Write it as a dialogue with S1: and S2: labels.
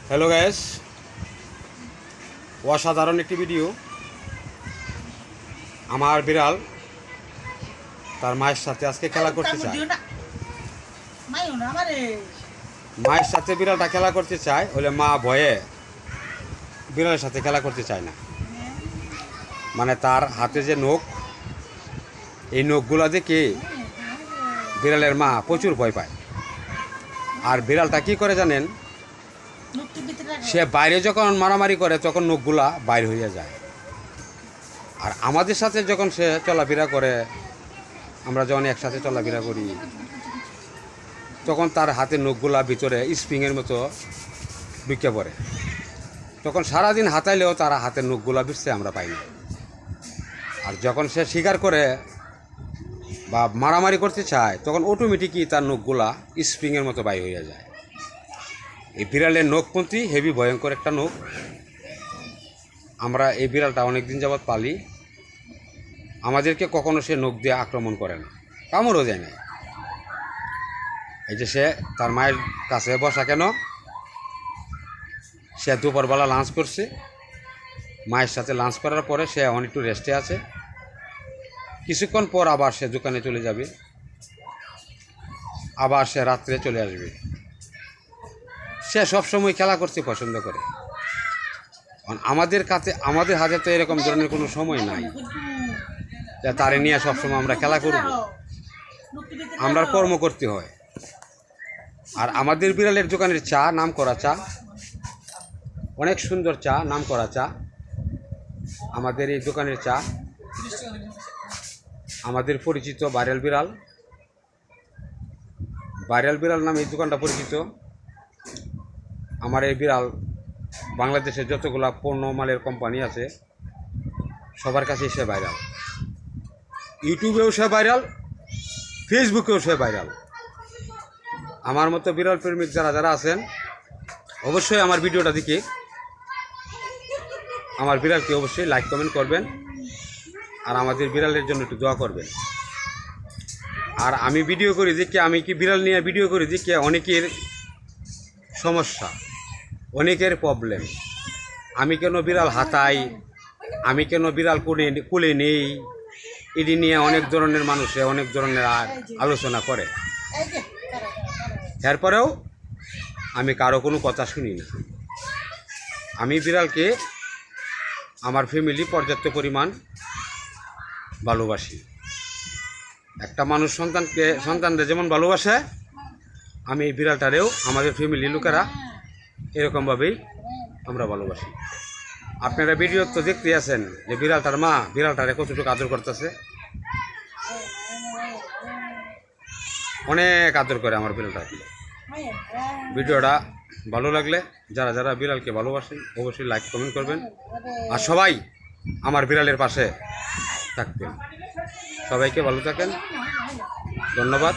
S1: Hello guys, অসাধারণ একটি video. আমার বিড়াল তার মায়ের সাথে আজকে খেলা করতে চায়। মায়ের সাথে বিড়ালটা খেলা করতে চায়, বলে মা ভয়ে বিড়ালের সাথে খেলা করতে চায় না। মানে তার হাতে যে নখ, এই নখগুলো দেখে বিড়ালের মা প্রচুর ভয় পায়। আর বিড়ালটা কি করে জানেন, সে বাইরে যখন মারামারি করে তখন নখগুলা বাইর হয়ে যায়। আর আমাদের সাথে যখন সে চলাফেরা করে, আমরা যখন একসাথে চলাফেরা করি, তখন তার হাতের নখগুলা ভিতরে স্প্রিংয়ের মতো ঢুকে পড়ে। তখন সারাদিন হাতাইলেও তার হাতের নখগুলা বিরছে আমরা পাই না। আর যখন সে শিকার করে বা মারামারি করতে চায়, তখন অটোমেটিকই তার নখগুলা স্প্রিংয়ের মতো বাইর হয়ে যায়। এই বিড়ালের নখপন্থী হেভি ভয়ঙ্কর একটা নখ। আমরা এই বিড়ালটা অনেক দিন যাবৎ পালি। আমাদেরকে কখনো সে নখ দিয়ে আক্রমণ করে না, কামড়ও দেয় না। এই যে সে তার মায়ের কাছে বসা কেন, সে দুপুরবেলা লাঞ্চ করছে, মায়ের সাথে লাঞ্চ করার পরে সে এখন একটু রেস্টে আছে। কিছুক্ষণ পর আবার সে দোকানে চলে যাবে, আবার সে রাত্রে চলে আসবে। সে সবসময় খেলা করতে পছন্দ করে। আমাদের হাতে তো এরকম ধরনের কোনো সময় নাই যে তারে নিয়ে সবসময় আমরা খেলা করব। আমরা কর্ম করতে হয়। আর আমাদের বিড়ালের দোকানের চা, নাম করা চা, অনেক সুন্দর চা, নাম করা চা। আমাদের এই দোকানের চা আমাদের পরিচিত ভাইরাল বিড়াল নামে এই দোকানটা পরিচিত। আমার এই বিড়াল বাংলাদেশে যতগুলা পণ্য মালের কোম্পানি আছে সবার কাছেই সে ভাইরাল। ইউটিউবেও সে ভাইরাল, ফেসবুকেও সে ভাইরাল। আমার মতো বিড়াল প্রেমিক যারা আছেন, অবশ্যই আমার ভিডিওটা দেখে আমার বিড়ালকে অবশ্যই লাইক কমেন্ট করবেন। আর আমাদের বিড়ালের জন্য একটু দোয়া করবেন। আর আমি ভিডিও করি দেখে, আমি কি বিড়াল নিয়ে ভিডিও করি দেখে অনেকের সমস্যা, অনেকের প্রবলেম। আমি কেন বিড়াল হাতাই, আমি কেন বিড়াল কোলে নেই, এটি নিয়ে অনেক ধরনের মানুষে অনেক ধরনের আলোচনা করে। এরপরেও আমি কারো কোনো কথা শুনি না। আমি বিড়ালকে আমার ফ্যামিলি পর্যাপ্ত পরিমাণ ভালোবাসি। একটা মানুষ সন্তানদের যেমন ভালোবাসে, আমি এই বিড়ালটারেও আমাদের ফ্যামিলির লোকেরা এরকমভাবেই আমরা ভালোবাসি। আপনারা ভিডিও তো দেখতে আছেন যে বিড়ালটার মা বিড়ালটারে কতটুকু আদর করতেছে। অনেক আদর করে আমার বিড়ালটাকে। ভিডিওটা ভালো লাগলে যারা বিড়ালকে ভালোবাসেন অবশ্যই লাইক কমেন্ট করবেন। আর সবাই আমার বিড়ালের পাশে থাকবেন। সবাইকে ভালো থাকেন, ধন্যবাদ।